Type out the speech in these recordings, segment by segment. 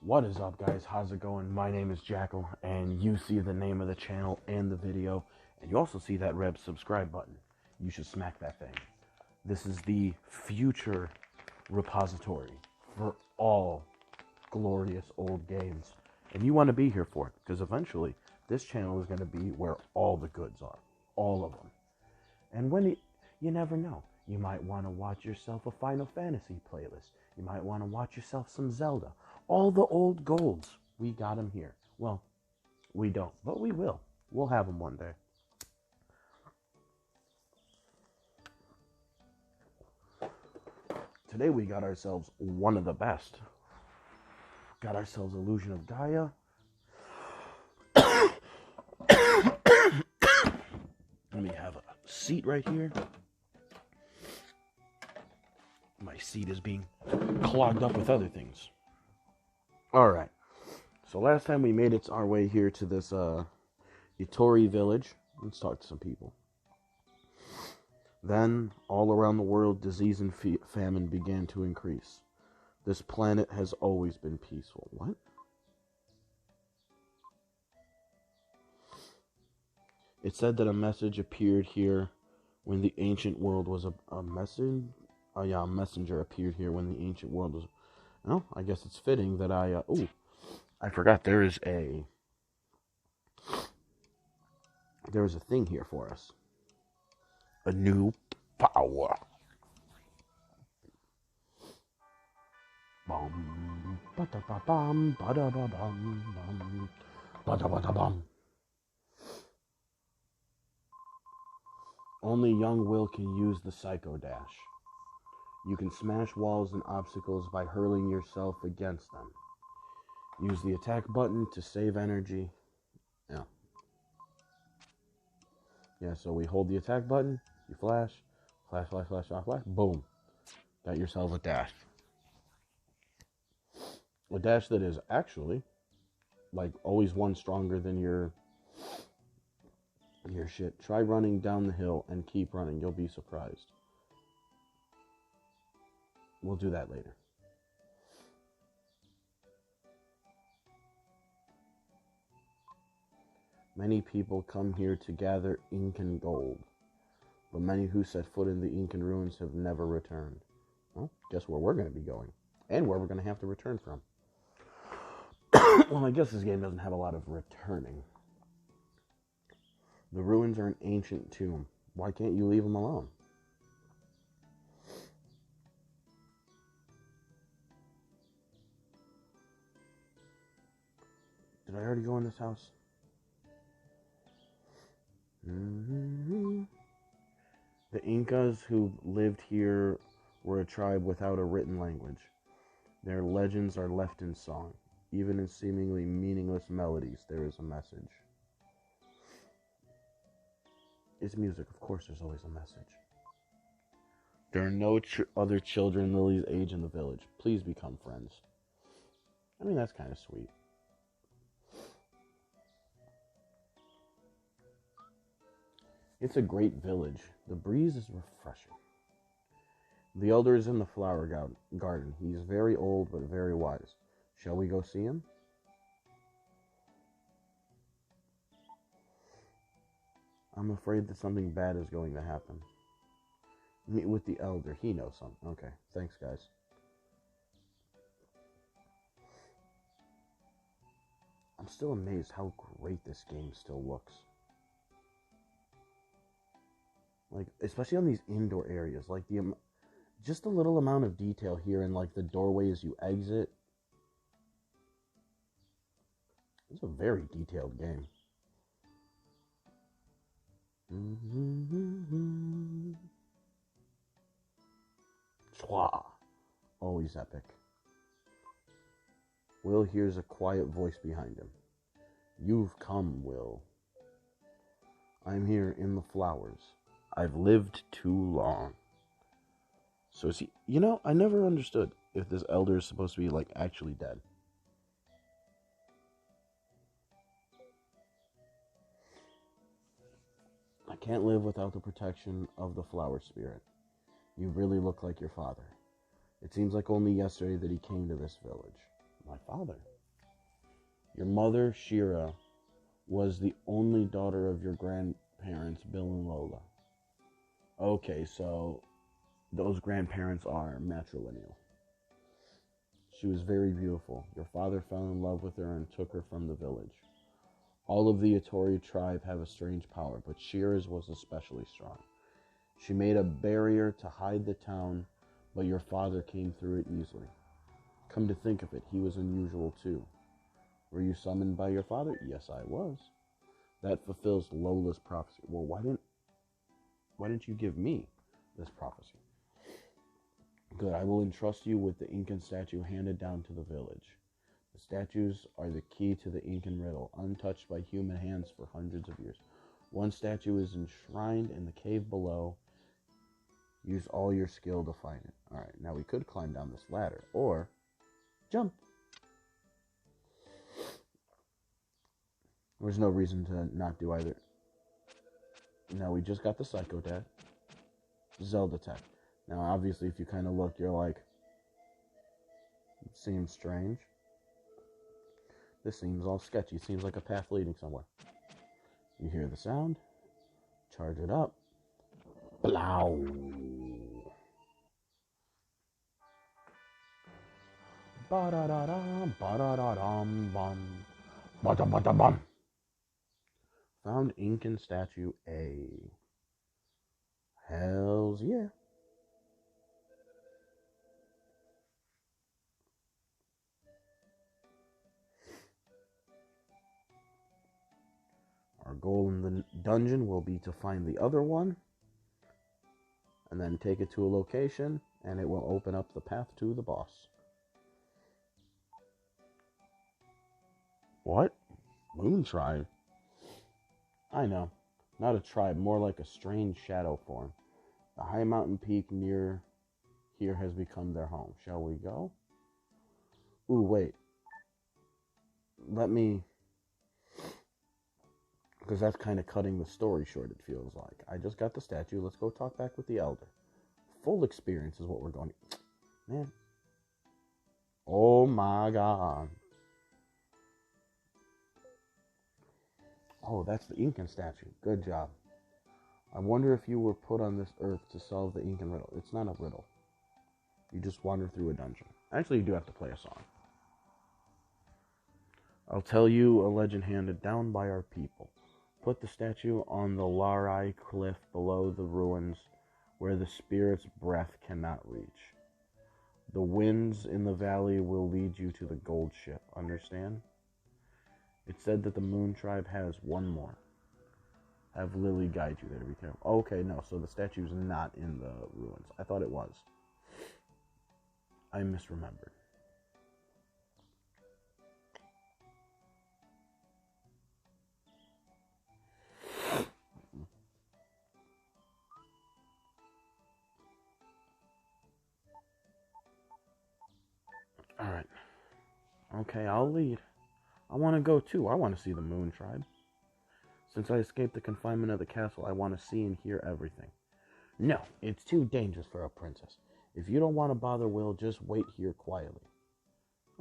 What is up, guys? How's it going? My name is Jackal, and you see the name of the channel and the video, and you also see that red subscribe button. You should smack that thing. This is the future repository for all glorious old games, and you want to be here for it, because eventually this channel is going to be where all the goods are, all of them. And when you never know, you might want to watch yourself a Final Fantasy playlist. You might want to watch yourself some Zelda. All the old golds, we got them here. Well, we don't, but we will. We'll have them one day. Today we got ourselves one of the best. Got ourselves Illusion of Gaia. Let me have a seat right here. My seat is being clogged up with other things. Alright, so last time we made it our way here to this Itori village. Let's talk to some people. Then, all around the world, disease and famine began to increase. This planet has always been peaceful. What? It said that a message appeared here when the ancient world was a message. Oh yeah, a messenger appeared here when the ancient world was. Well, I guess it's fitting that I forgot there is a thing here for us. A new power. Bum, ba-da-ba-bum, ba-da-ba-bum, ba-da-ba-da-bum. Only young Will can use the Psycho Dash. You can smash walls and obstacles by hurling yourself against them. Use the attack button to save energy. Yeah, so we hold the attack button, you flash, flash, flash, flash, flash, flash, boom. Got yourself a dash. A dash that is actually, like, always one stronger than your shit. Try running down the hill and keep running. You'll be surprised. We'll do that later. Many people come here to gather incan gold, but many who set foot in the incan ruins have never returned. Well, guess where we're going to be going, and where we're going to have to return from. Well, I guess this game doesn't have a lot of returning. The ruins are an ancient tomb. Why can't you leave them alone? Did I already go in this house? The Incas who lived here were a tribe without a written language. Their legends are left in song. Even in seemingly meaningless melodies, there is a message. It's music, of course there's always a message. There are no other children Lily's age in the village. Please become friends. I mean, that's kind of sweet. It's a great village. The breeze is refreshing. The elder is in the flower garden. He is very old but very wise. Shall we go see him? I'm afraid that something bad is going to happen. Meet with the elder. He knows something. Okay, thanks, guys. I'm still amazed how great this game still looks. Like, especially on these indoor areas, like just a little amount of detail here in like the doorway as you exit. It's a very detailed game. Chwa. Always epic. Will hears a quiet voice behind him. You've come, Will. I'm here in the flowers. I've lived too long. So is he, I never understood if this elder is supposed to be, like, actually dead. I can't live without the protection of the flower spirit. You really look like your father. It seems like only yesterday that he came to this village. My father? Your mother, Shira, was the only daughter of your grandparents, Bill and Lola. Okay, so those grandparents are matrilineal. She was very beautiful. Your father fell in love with her and took her from the village. All of the Atori tribe have a strange power, but Shira's was especially strong. She made a barrier to hide the town, but your father came through it easily. Come to think of it, he was unusual too. Were you summoned by your father? Yes, I was. That fulfills Lola's prophecy. Well, why didn't you give me this prophecy? Good, I will entrust you with the Incan statue handed down to the village. The statues are the key to the Incan riddle, untouched by human hands for hundreds of years. One statue is enshrined in the cave below. Use all your skill to find it. Alright, now we could climb down this ladder, or jump. There's no reason to not do either. Now we just got the Psycho Dad. Zelda tech. Now obviously if you kind of look, you're like, it seems strange. This seems all sketchy. It seems like a path leading somewhere. You hear the sound. Charge it up. Blow. Ba-da-da-dum, ba-da-da-dum, bum. Ba-da-ba-da-bum. Found Incan statue A. Hells yeah. Our goal in the dungeon will be to find the other one, and then take it to a location, and it will open up the path to the boss. What? Moon tribe? I know. Not a tribe, more like a strange shadow form. The high mountain peak near here has become their home. Shall we go? Ooh, wait. Let me... Because that's kind of cutting the story short, it feels like. I just got the statue. Let's go talk back with the elder. Full experience is what we're going to... Man. Oh my god. Oh, that's the Incan statue. Good job. I wonder if you were put on this earth to solve the Incan riddle. It's not a riddle. You just wander through a dungeon. Actually, you do have to play a song. I'll tell you a legend handed down by our people. Put the statue on the Larai cliff below the ruins where the spirit's breath cannot reach. The winds in the valley will lead you to the gold ship. Understand? It said that the Moon Tribe has one more. Have Lily guide you there to be careful. Okay, no, so the statue's not in the ruins. I thought it was. I misremembered. Alright. Okay, I'll lead. I want to go too. I want to see the Moon Tribe. Since I escaped the confinement of the castle, I want to see and hear everything. No, it's too dangerous for a princess. If you don't want to bother Will, just wait here quietly.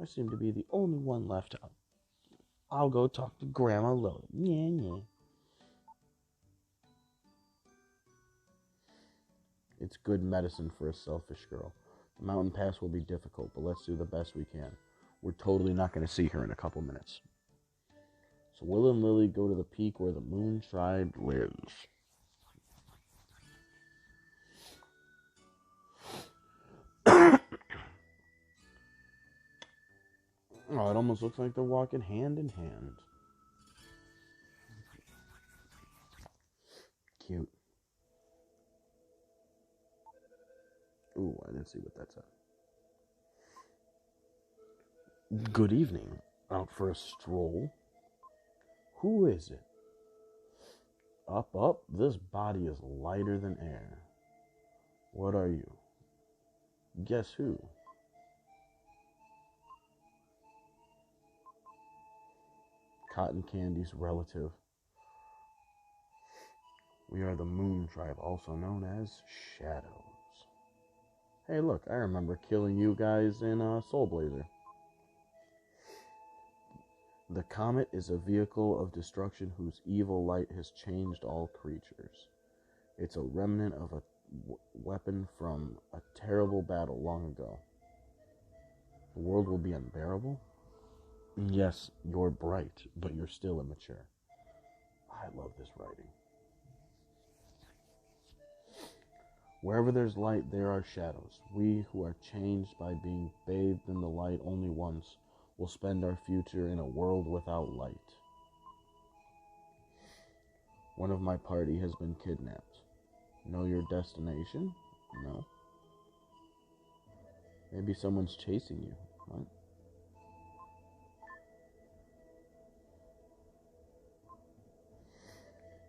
I seem to be the only one left out. I'll go talk to Grandma Lola. Yeah. It's good medicine for a selfish girl. The mountain pass will be difficult, but let's do the best we can. We're totally not going to see her in a couple minutes. So Will and Lily go to the peak where the Moon Tribe lives. Oh, it almost looks like they're walking hand in hand. Cute. Ooh, I didn't see what that said. Good evening. Out for a stroll? Who is it? Up. This body is lighter than air. What are you? Guess who? Cotton Candy's relative. We are the Moon Tribe, also known as Shadows. Hey, look, I remember killing you guys in Soul Blazer. The comet is a vehicle of destruction whose evil light has changed all creatures. It's a remnant of a weapon from a terrible battle long ago. The world will be unbearable? Yes, you're bright, but you're still immature. I love this writing. Wherever there's light, there are shadows. We who are changed by being bathed in the light only once will spend our future in a world without light. One of my party has been kidnapped. Know your destination? No. Maybe someone's chasing you. What?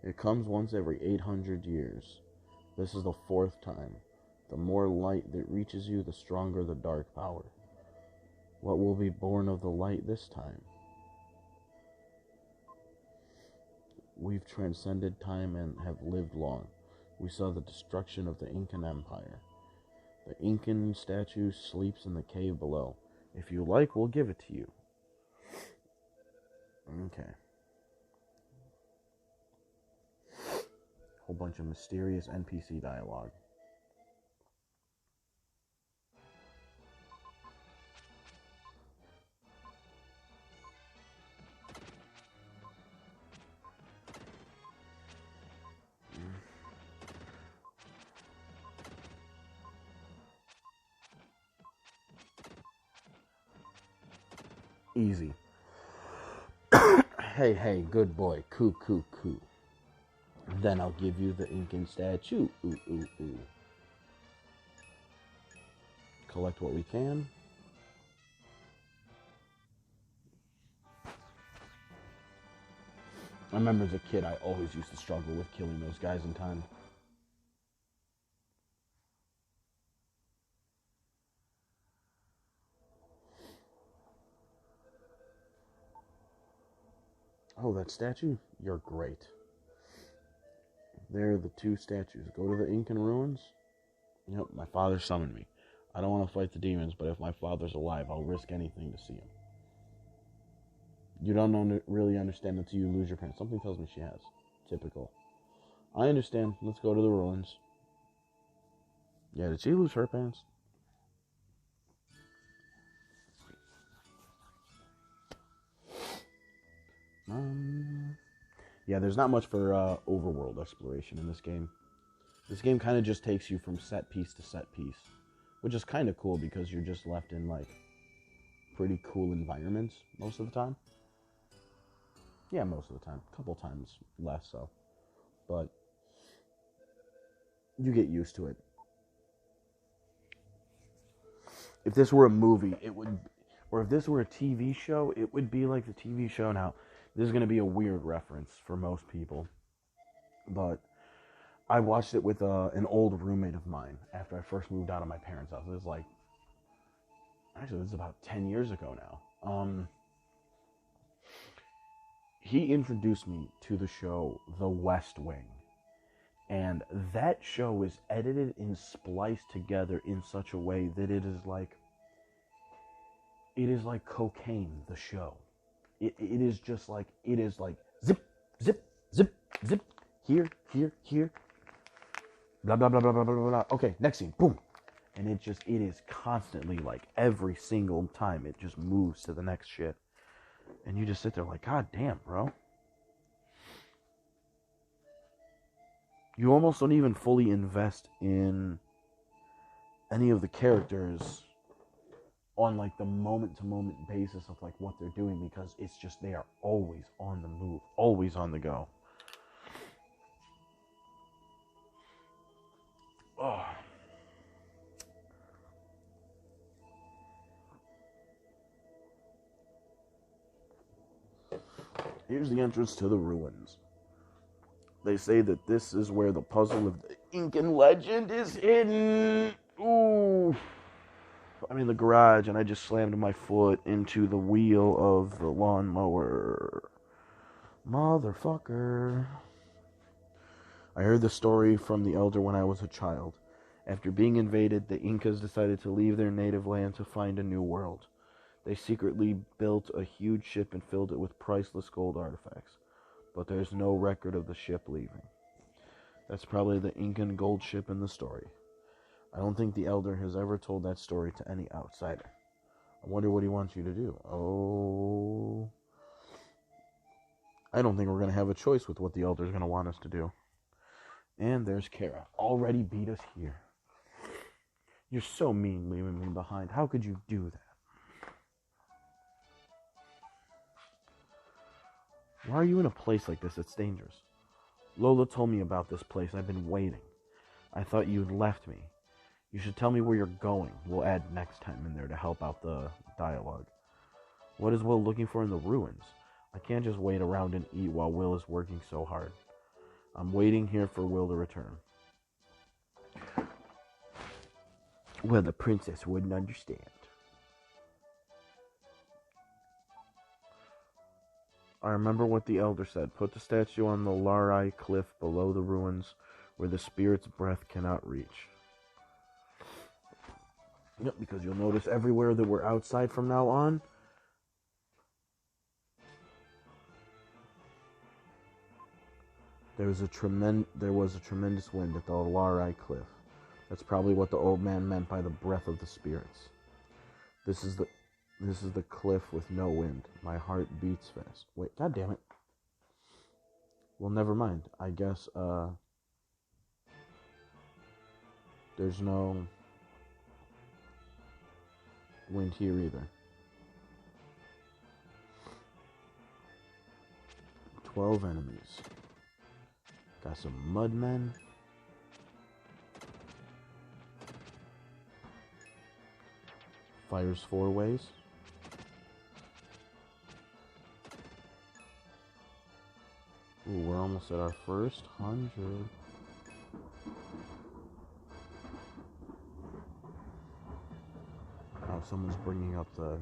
It comes once every 800 years. This is the 4th time. The more light that reaches you, the stronger the dark power. What will be born of the light this time? We've transcended time and have lived long. We saw the destruction of the Incan Empire. The Incan statue sleeps in the cave below. If you like, we'll give it to you. Okay. Whole bunch of mysterious NPC dialogue. Easy. Hey, good boy. Coo. Then I'll give you the Incan statue. Ooh. Collect what we can. I remember as a kid, I always used to struggle with killing those guys in time. Oh, that statue? You're great. There are the 2 statues. Go to the Incan ruins. Yep, my father summoned me. I don't want to fight the demons, but if my father's alive, I'll risk anything to see him. You don't really understand until you lose your pants. Something tells me she has. Typical. I understand. Let's go to the ruins. Yeah, did she lose her pants? Yeah, there's not much for overworld exploration in this game. This game kind of just takes you from set piece to set piece, which is kind of cool because you're just left in, like, pretty cool environments most of the time. Yeah, most of the time. A couple times less so. But you get used to it. If this were a movie, it would... Or if this were a TV show, it would be like the TV show. Now, this is going to be a weird reference for most people. But I watched it with an old roommate of mine after I first moved out of my parents' house. It was like... Actually, this is about 10 years ago now. He introduced me to the show The West Wing. And that show is edited and spliced together in such a way that it is like cocaine, the show. It is just like, it is like zip, zip, zip, zip, here, blah, blah, blah, blah, blah, blah, blah. Okay, next scene, boom. And it is constantly like every single time it just moves to the next shit. And you just sit there like, God damn, bro. You almost don't even fully invest in any of the characters on like the moment-to-moment basis of like what they're doing, because it's just they are always on the move, always on the go. Oh. Here's the entrance to the ruins. They say that this is where the puzzle of the Incan legend is hidden. Ooh. I'm in the garage and I just slammed my foot into the wheel of the lawnmower. Motherfucker. I heard the story from the elder when I was a child. After being invaded, the Incas decided to leave their native land to find a new world. They secretly built a huge ship and filled it with priceless gold artifacts, but there's no record of the ship leaving. That's probably the Incan gold ship in the story. I don't think the Elder has ever told that story to any outsider. I wonder what he wants you to do. Oh, I don't think we're going to have a choice with what the Elder's going to want us to do. And there's Kara. Already beat us here. You're so mean leaving me behind. How could you do that? Why are you in a place like this? It's dangerous. Lola told me about this place. I've been waiting. I thought you'd left me. You should tell me where you're going. We'll add next time in there to help out the dialogue. What is Will looking for in the ruins? I can't just wait around and eat while Will is working so hard. I'm waiting here for Will to return. Well, the princess wouldn't understand. I remember what the Elder said. Put the statue on the Larai cliff below the ruins where the spirit's breath cannot reach. Yep, because you'll notice everywhere that we're outside from now on, there was a tremendous wind at the Larai cliff. That's probably what the old man meant by the breath of the spirits. This is the cliff with no wind. My heart beats fast. Wait, god damn it. Well, never mind. I guess there's no wind here either. 12 enemies. Got some mudmen. Fires 4 ways. Ooh, we're almost at our first 100. Oh, someone's bringing up the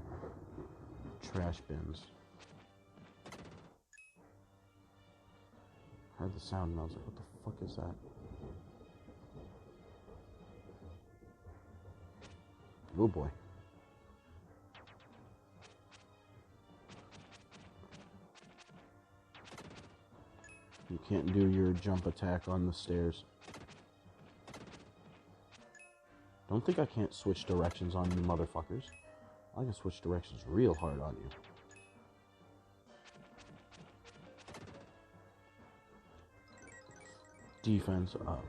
trash bins. Heard the sound and I was like, what the fuck is that? Oh boy. You can't do your jump attack on the stairs. Don't think I can't switch directions on you motherfuckers. I can switch directions real hard on you. Defense up.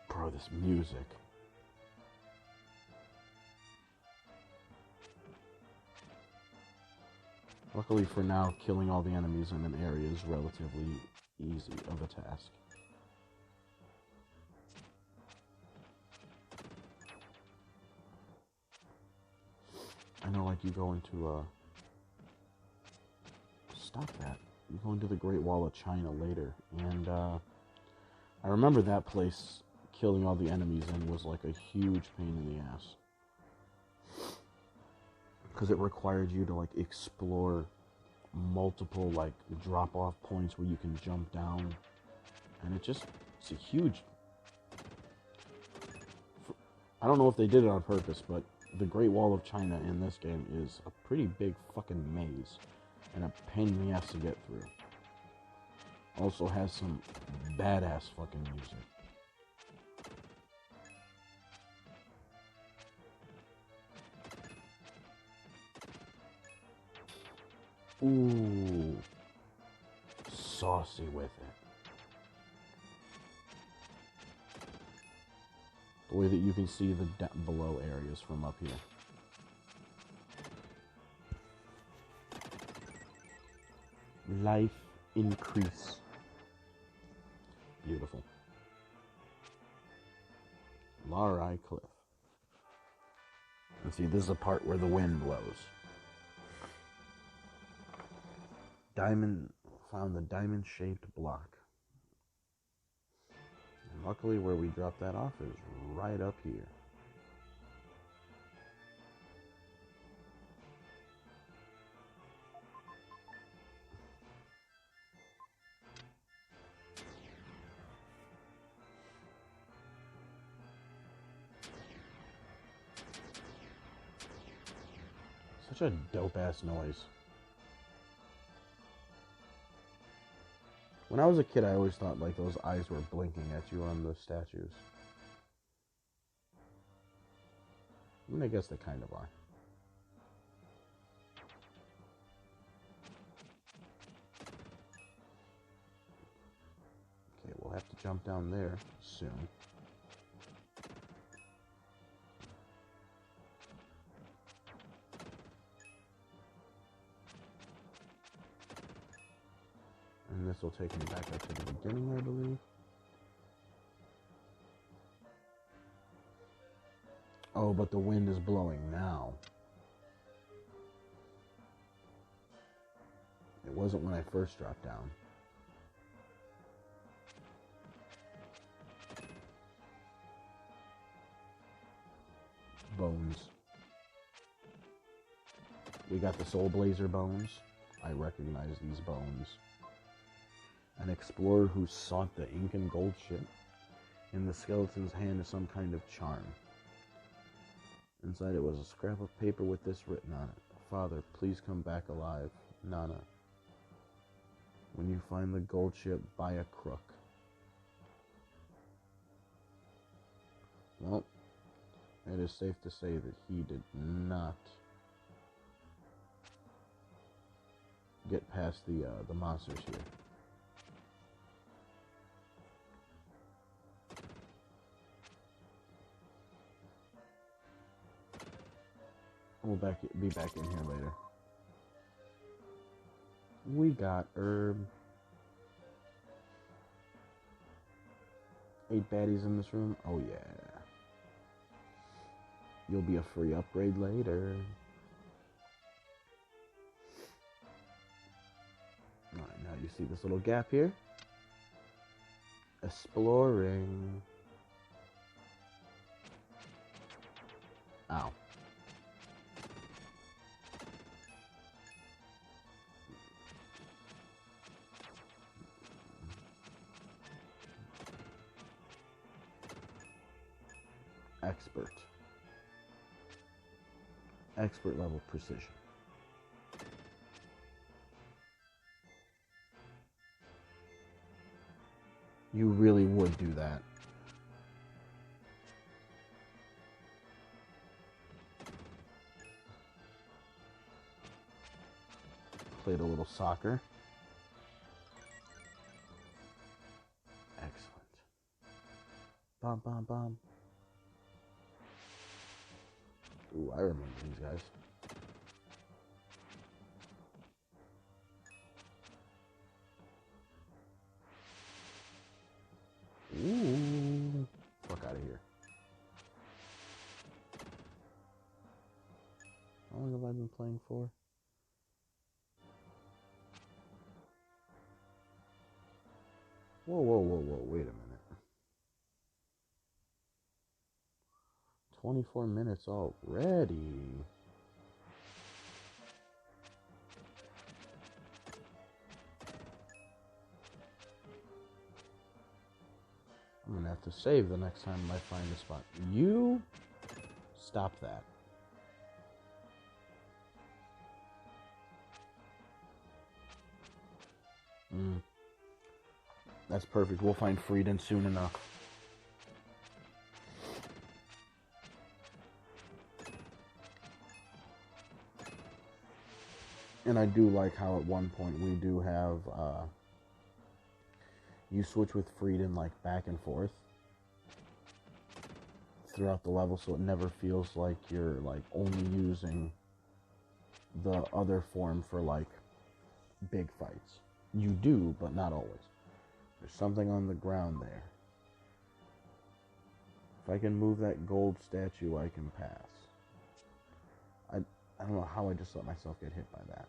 Bro, this music. Luckily for now, killing all the enemies in an area is relatively easy of a task. I know, like, you go into, stop that. You go into the Great Wall of China later, and, I remember that place, killing all the enemies in was like a huge pain in the ass. Because it required you to, like, explore multiple, like, drop-off points where you can jump down. And it's a huge... I don't know if they did it on purpose, but the Great Wall of China in this game is a pretty big fucking maze. And a pain in the ass to get through. Also has some badass fucking music. Ooh, saucy with it. The way that you can see the below areas from up here. Life increase. Beautiful. Larai Cliff. Let's see, this is the part where the wind blows. Found the diamond-shaped block. And luckily where we dropped that off is right up here. Such a dope-ass noise. When I was a kid, I always thought like those eyes were blinking at you on the statues. I mean, I guess they kind of are. Okay, we'll have to jump down there soon. And this will take me back up to the beginning, I believe. Oh, but the wind is blowing now. It wasn't when I first dropped down. Bones. We got the Soul Blazer bones. I recognize these bones. An explorer who sought the Incan gold ship. In the skeleton's hand is some kind of charm. Inside it was a scrap of paper with this written on it. Father, please come back alive. Nana. When you find the gold ship, buy a crook. Well, it is safe to say that he did not get past the monsters here. We'll be back in here later. We got herb. 8 baddies in this room. Oh yeah. You'll be a free upgrade later. Alright, now you see this little gap here? Exploring. Ow. Expert level precision. You really would do that. Played a little soccer. Excellent. Bum, bum, bum. Ooh, I remember these guys. Ooh. Fuck out of here. How long have I been playing for? Whoa, whoa, whoa, whoa, wait a minute. 24 minutes already. I'm gonna have to save the next time I find a spot. You stop that. That's perfect. We'll find Frieden soon enough. And I do like how at one point we do have, you switch with Frieden like back and forth throughout the level, so it never feels like you're like only using the other form for like big fights. You do, but not always. There's something on the ground there. If I can move that gold statue, I can pass. I don't know how I just let myself get hit by that.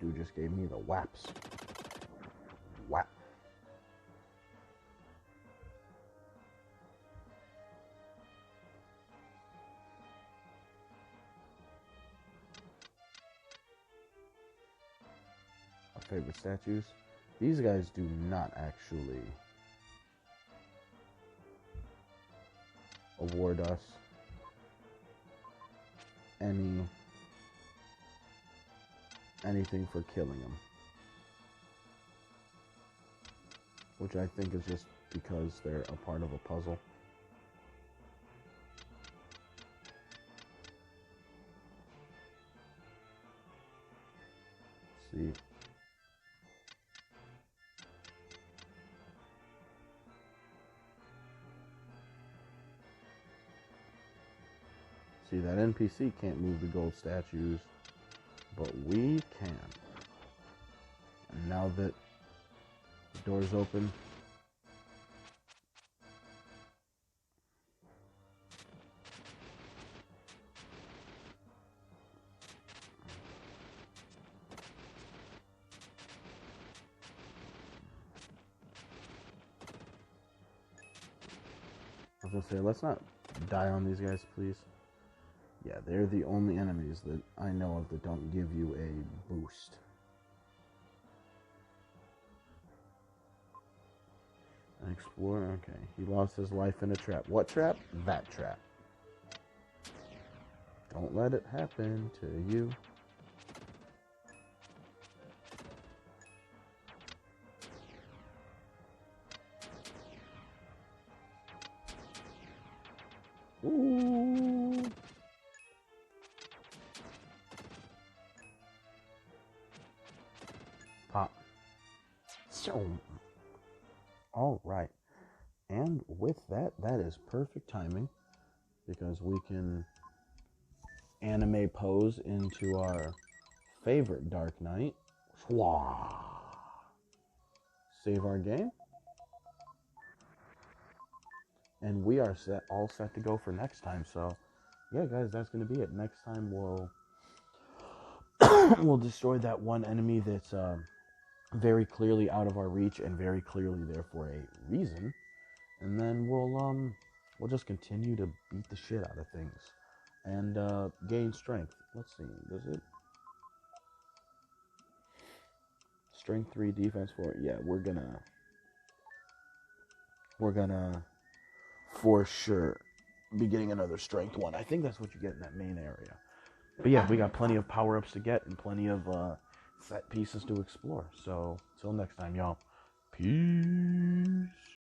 Dude just gave me the whaps. Whap. Our favorite statues. These guys do not actually award us anything for killing him. Which I think is just because they're a part of a puzzle. See. See, that NPC can't move the gold statues, but we can. And now that the door's open, I was gonna say, let's not die on these guys, please. Yeah, they're the only enemies that I know of that don't give you a boost. Explorer, okay. He lost his life in a trap. What trap? That trap. Don't let it happen to you. Ooh. Pop. So. All right. And with that, that is perfect timing because we can anime pose into our favorite Dark Knight. Save our game. And we are all set to go for next time. So, yeah, guys, that's going to be it. Next time we'll we'll destroy that one enemy that's very clearly out of our reach and very clearly there for a reason. And then we'll just continue to beat the shit out of things and gain strength. Let's see, does it? Strength 3, defense 4. Yeah, we're gonna for sure be getting another strength 1. I think that's what you get in that main area. But yeah, we got plenty of power-ups to get and plenty of set pieces to explore. So, till next time, y'all. Peace.